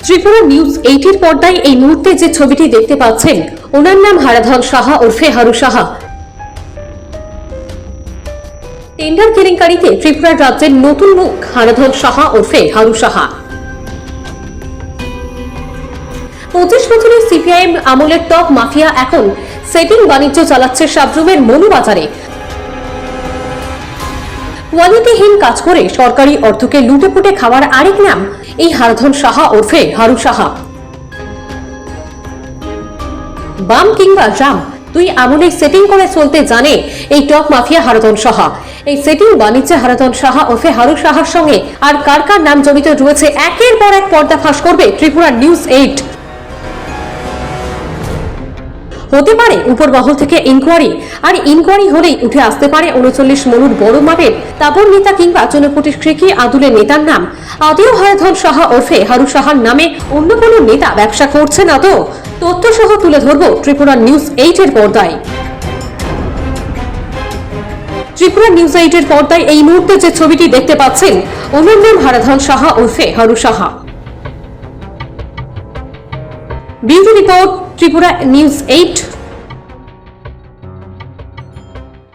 Tripura news 8 এর পর্দায় এই মুহূর্তে যে ছবিটি দেখতে পাচ্ছেন, ওনার নাম হারাধন সাহা ওরফে হারু সাহা। টেন্ডার কেলেঙ্কারিতে ত্রিপুরা রাজ্যের নতুন মুখ হারাধন সাহা ওরফে হারু সাহা। 25 বছরের সিপিআইএম আমলের টপ মাফিয়া এখন সেটিং বাণিজ্য চালাচ্ছে সাবরুমের মনুবাজারে। কোয়ালিটিহীন কাজ করে সরকারি অর্থকে লুটেপুটে খাওয়ার আরেক নাম এই হারাধন সাহা ওরফে হারু সাহা। বাম কিংবা জাম দুই আমলে সেটিং করে চলতে জানে এই টপ মাফিয়া হারাধন সাহা। এই সেটিং বাণিজ্যে হারাধন সাহা ওরফে হারু সাহার সঙ্গে আর কার কার নাম জড়িত রয়েছে একের পর এক পর্দাফাঁস করবে ত্রিপুরা নিউজ 8। হতে পারে উপর মহল থেকে ইনকোয়ারি, আর ইনকোয়ারি হলেই উঠে আসতে পারে 39 মনুর বড় মাপের তাবর নেতা কিংবা 54 কৃষি আদুলের নেতার নাম। আদিও হারাধন সাহা ওরফে হারু সাহার নামে অন্য কোনো নেতা ব্যবসা করছে না তো? তথ্য সহ তুলে ধরব ত্রিপুরা নিউজ 8 এর পর্দায়। ত্রিপুরা নিউজ 8 এর পর্দায় এই মুহূর্তে যে ছবিটি দেখতে পাচ্ছেন, ওনার নাম হারাধন সাহা ওরফে Haru Saha. Bureau report, Tripura news 8।